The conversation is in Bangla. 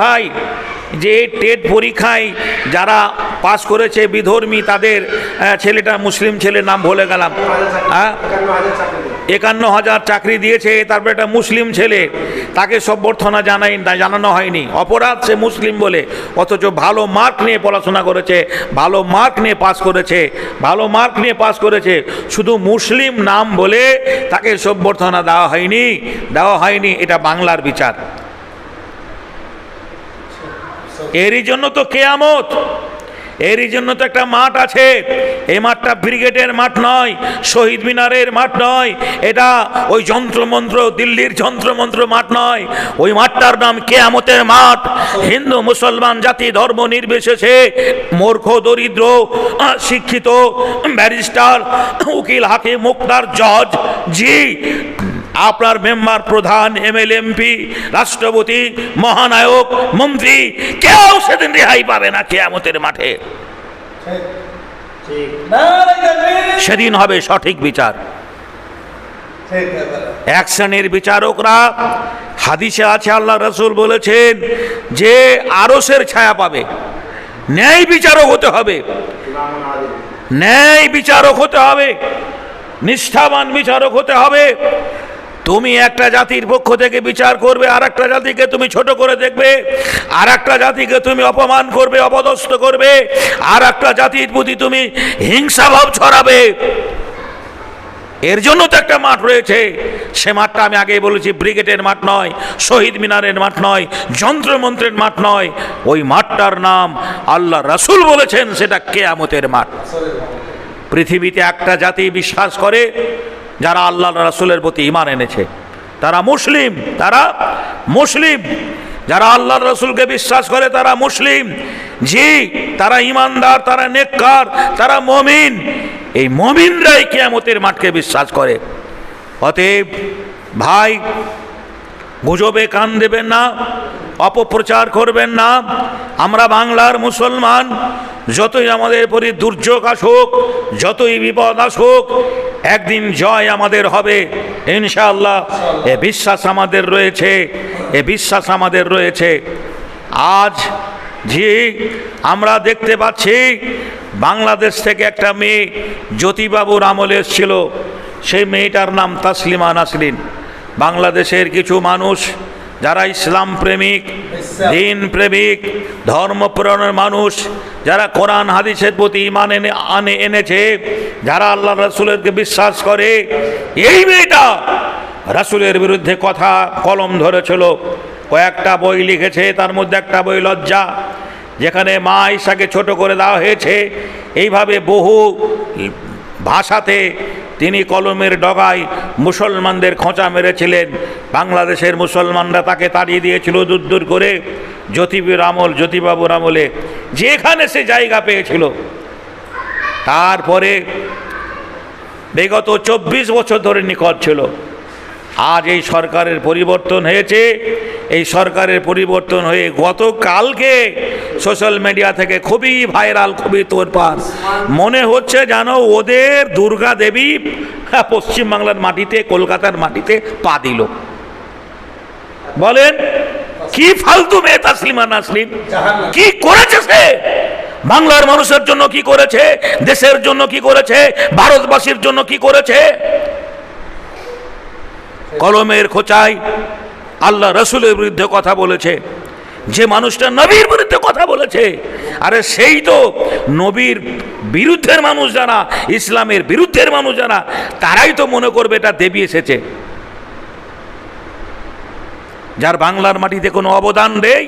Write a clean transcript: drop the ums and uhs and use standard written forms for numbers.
ভাই, যে টেট পরীক্ষায় যারা পাস করেছে বিধর্মী, তাদের ছেলেটা মুসলিম ছেলের নাম ভুলে গেলাম, 51,000 চাকরি দিয়েছে, তারপর একটা মুসলিম ছেলে, তাকে সম্বর্ধনা জানানো হয়নি, অপরাধ সে মুসলিম বলে, অথচ ভালো মার্ক নিয়ে পড়াশোনা করেছে, ভালো মার্ক নিয়ে পাস করেছে, ভালো মার্ক নিয়ে পাস করেছে, শুধু মুসলিম নাম বলে তাকে সম্বর্ধনা দেওয়া হয়নি। এটা বাংলার বিচার। এরই জন্য তো কেয়ামত, এরই জন্য তো একটা মাঠ আছে। এই মাঠটা ব্রিগেডের মাঠ নয়, শহীদ মিনারের মাঠ নয়, এটা ওই যন্ত্রমন্ত্র, দিল্লির যন্ত্রমন্ত্র মাঠ নয়, ওই মাঠটার নাম কেয়ামতের মাঠ। হিন্দু মুসলমান জাতি ধর্ম নির্বিশেষে, মূর্খ দরিদ্র শিক্ষিত ব্যারিস্টার উকিল হাকিম মুক্তার জজ, জি আপনার মেম্বার প্রধান এমএলএ এমপি রাষ্ট্রপতি মহানায়ক মন্ত্রী কেউ সেদিন রেহাই পাবে না কিয়ামতের মাঠে। সেদিন হবে সঠিক বিচার। এক শ্রেণীর বিচারকরা, হাদিসে আছে আল্লাহ রাসূল বলেছেন যে আরশের ছায়া পাবে। ন্যায় বিচারক হতে হবে, ন্যায় বিচারক হতে হবে, নিষ্ঠাবান বিচারক হতে হবে। তুমি একটা জাতির পক্ষ থেকে বিচার করবে, আর একটা জাতিকে তুমি ছোট করে দেখবে, আর একটা জাতিকে তুমি অপমান করবে, অপদস্থ করবে, আর একটা জাতির প্রতি তুমি হিংসাভাব ছড়াবে। এর জন্য তো একটা মাঠ রয়েছে। সে মাঠটা আমি আগেই বলেছি, ব্রিগেডের মাঠ নয়, শহীদ মিনারের মাঠ নয়, যন্ত্রমন্ত্রের মাঠ নয়। ওই মাঠটার নাম আল্লাহ রাসূল বলেছেন সেটা কিয়ামতের মাঠ। পৃথিবীতে একটা জাতি বিশ্বাস করে যারা আল্লাহ রাসূলের প্রতি ঈমান এনেছে, তারা মুসলিম, তারা মুসলিম। যারা আল্লাহ রাসূলকে বিশ্বাস করে তারা মুসলিম, জি তারা ঈমানদার, তারা নেককার, তারা মুমিন। এই মুমিনরাই কিয়ামতের মাঠকে বিশ্বাস করে। অতএব ভাই, গুজবে কান দেবেন না, অপপ্রচার করবেন না। আমরা বাংলার মুসলমান, যতই আমাদের উপরে দুর্যোগ আসুক, যতই বিপদ আসুক, একদিন জয় আমাদের হবে ইনশাআল্লাহ। এ বিশ্বাস আমাদের রয়েছে, এ বিশ্বাস আমাদের রয়েছে। আজ জি আমরা দেখতে পাচ্ছি বাংলাদেশ থেকে একটা মেয়ে জ্যোতিবাবুর আমলে এসেছিল, সেই মেয়েটার নাম তাসলিমা নাসরিন। বাংলাদেশের কিছু মানুষ যারা ইসলাম প্রেমিক, দিন প্রেমিক, ধর্মপ্রাণের মানুষ, যারা কোরআন হাদিসের প্রতি ঈমান এনেছে, যারা আল্লাহ রাসূলকে বিশ্বাস করে, এই মেয়েটা রাসূলের বিরুদ্ধে কথা কলম ধরেছিল। কয়েকটা বই লিখেছে, তার মধ্যে একটা বই লজ্জা, যেখানে মা ঈসাকে ছোট করে দেওয়া হয়েছে। এইভাবে বহু ভাষাতে তিনি কলমের ডগায় মুসলমানদের খোঁচা মেরেছিলেন। বাংলাদেশের মুসলমানরা তাকে তাড়িয়ে দিয়েছিল দূর দূর করে। জ্যোতিবাবুর আমলে যেখানে সে জায়গা পেয়েছিল। তারপরে বিগত 24 বছর ধরে নিখোঁজ ছিল। আজ এই সরকারের পরিবর্তন হয়েছে। এই সরকারের পরিবর্তন হয়ে গতকালকে সোশ্যাল মিডিয়া থেকে খুবই ভাইরাল, খুবই তোড়পাড়। মনে হচ্ছে জানো ওদের দুর্গা দেবী পশ্চিমবাংলার মাটিতে, কলকাতার মাটিতে পা দিল। বলেন কি ফালতু মেয়ে তাসলিমা নাসরিন, কি করেছে সে? বাংলার মানুষের জন্য কি করেছে, দেশের জন্য কি করেছে, ভারতবাসীর জন্য কি করেছে? কলমের খোঁচায় আল্লাহ রাসূলের বিরুদ্ধে কথা বলেছে। যে মানুষটা নবীর বিরুদ্ধে কথা বলেছে, আরে সেই তো নবীর বিরুদ্ধের মানুষ যারা, ইসলামের বিরুদ্ধের মানুষ যারা, তারাই তো মনে করবে এটা দেবী এসেছে। যার বাংলার মাটিতে কোনো অবদান নেই,